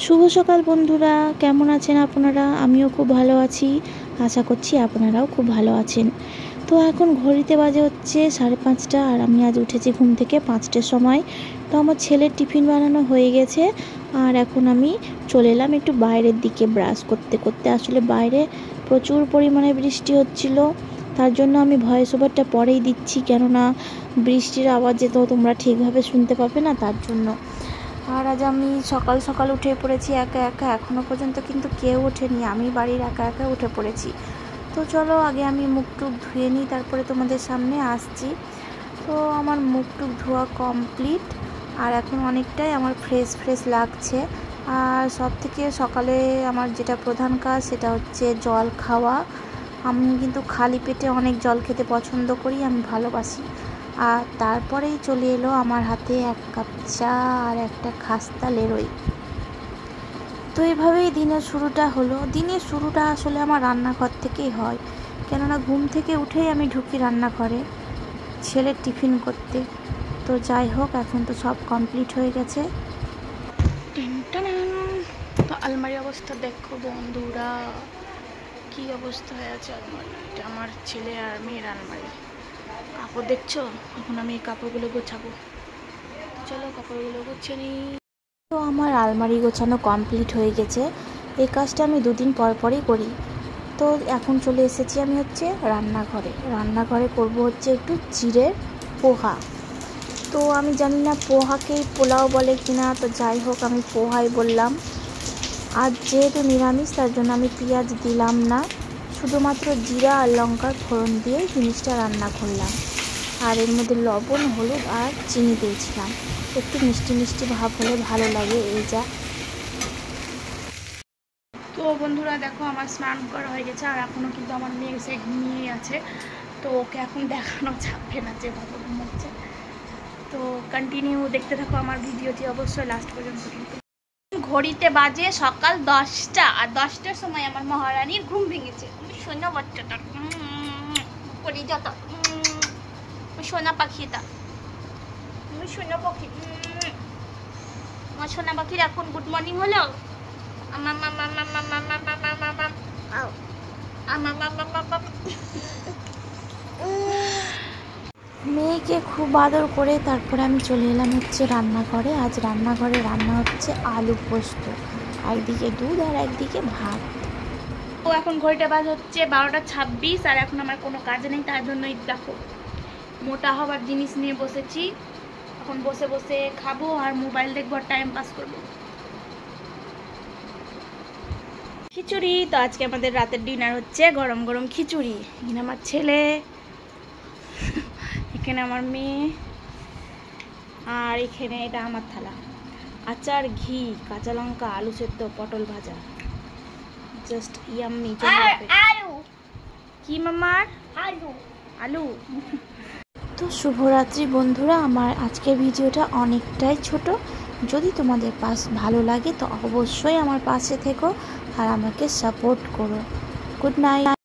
শুভ সকাল বন্ধুরা, কেমন আছেন আপনারা? আমিও খুব ভালো আছি, আশা করছি আপনারাও খুব ভালো আছেন। তো এখন ঘড়িতে বাজে হচ্ছে 5:30 আর আমি আজ উঠেছি ঘুম থেকে 5টার সময়। তো আমার ছেলের টিফিন বানানো হয়ে গেছে আর এখন আমি চলে এলাম একটু বাইরের দিকে ব্রাশ করতে করতে। আসলে বাইরে প্রচুর পরিমাণে বৃষ্টি হচ্ছিল, তার জন্য আমি ভয়েস ওভারটা পরেই দিচ্ছি, কেননা বৃষ্টির আওয়াজে তো তোমরা ঠিকভাবে শুনতে পাবে না, তার জন্য। আর আজ আমি সকাল সকাল উঠে পড়েছি একা একা, এখনও পর্যন্ত কিন্তু কেউ ওঠেনি, আমি বাড়ির একা একা উঠে পড়েছি। তো চলো আগে আমি মুখ টুক ধুয়ে নিই, তারপরে তোমাদের সামনে আসছি। তো আমার মুখ টুক ধোয়া কমপ্লিট আর এখন অনেকটাই আমার ফ্রেশ ফ্রেশ লাগছে। আর সব থেকে সকালে আমার যেটা প্রধান কাজ সেটা হচ্ছে জল খাওয়া। আমি কিন্তু খালি পেটে অনেক জল খেতে পছন্দ করি, আমি ভালোবাসি। আর তারপরেই চলে এলো আমার হাতে 1 কাপ চা আর একটা খাস্তা লেরোই। তো এভাবেই দিনের শুরুটা হলো। দিনের শুরুটা আসলে আমার রান্নাঘর থেকেই হয়, কেননা ঘুম থেকে উঠেই আমি ঢুকি রান্নাঘরে ছেলের টিফিন করতে। তো যাই হোক, এখন তো সব কমপ্লিট হয়ে গেছে। তো আলমারি অবস্থা দেখো বন্ধুরা, কি অবস্থা হয়ে আছে আলমারি। এটা আমার ছেলে আর মেয়ের আলমারি। কাপড় দেখছো, এখন আমি এই কাপড়গুলো গোছাবো। চলো কাপড়গুলো গুছিয়ে নিই। তো আমার আলমারি গোছানো কমপ্লিট হয়ে গেছে। এই কাজটা আমি 2 দিন পর পরই করি। তো এখন চলে এসেছি আমি হচ্ছে রান্নাঘরে করব হচ্ছে একটু চিড়ের পোহা। তো আমি জানি না পোহাকেই পোলাও বলে কিনা, তো যাই হোক আমি পোহাই বললাম। আর যেহেতু নিরামিষ, তার জন্য আমি পেঁয়াজ দিলাম না, শুধুমাত্র জিরা আর লঙ্কার ফোড়ন দিয়ে জিনিসটা রান্না করলাম। আর এর মধ্যে লবণ, হলুদ আর চিনি দিয়েছিলাম, একটু মিষ্টি মিষ্টি ভাব হলে ভালো লাগে। এই যা। তো বন্ধুরা দেখো, আমার স্নান করা হয়ে গেছে আর এখনও কিন্তু আমার মেয়ে এসে ঘুমিয়ে আছে। তো ওকে এখন দেখানো যাবে না যেভাবে ঘুমাচ্ছে। তো কন্টিনিউ দেখতে থাকো আমার ভিডিওটি অবশ্যই লাস্ট পর্যন্ত। কিন্তু ঘড়িতে বাজে সকাল 10টা আর 10টার সময় আমার মহারানীর ঘুম ভেঙেছে। সোনা বাচ্চাটা করে যত সোনা পাখি, এটা সোনা পাখি। আমার সোনা পাখির এখন গুড মর্নিং হলো। মেয়েকে খুব আদর করে তারপরে আমি চলে এলাম হচ্ছে রান্নাঘরে। আজ রান্নাঘরে রান্না হচ্ছে আলু পোস্ত, একদিকে দুধ আর একদিকে ভাত। তো এখন ঘড়িটা বাজ হচ্ছে 12:26 আর এখন আমার কোনো কাজ নেই, তার জন্যই দেখো মোটা হবার জিনিস নিয়ে বসেছি। এখন বসে বসে খাবো আর মোবাইল দেখবো আর টাইম পাস করবো। খিচুড়ি। তো আজকে আমাদের রাতের ডিনার হচ্ছে গরম গরম খিচুড়ি। এখানে আমার ছেলে, এখানে আমার মেয়ে, আর এখানে এটা আমার থালা। আচার, ঘি, কাঁচা লঙ্কা, আলু সেদ্ধ, পটল ভাজা, জাস্ট ইয়াম্মি। কি মামার আলু আলু। তো শুভরাত্রি বন্ধুরা, আমার আজকের ভিডিওটা অনেকটাই ছোট। যদি তোমাদের ভালো লাগে তো অবশ্যই আমার পাশে থেকো আর আমাকে সাপোর্ট করো। Good night.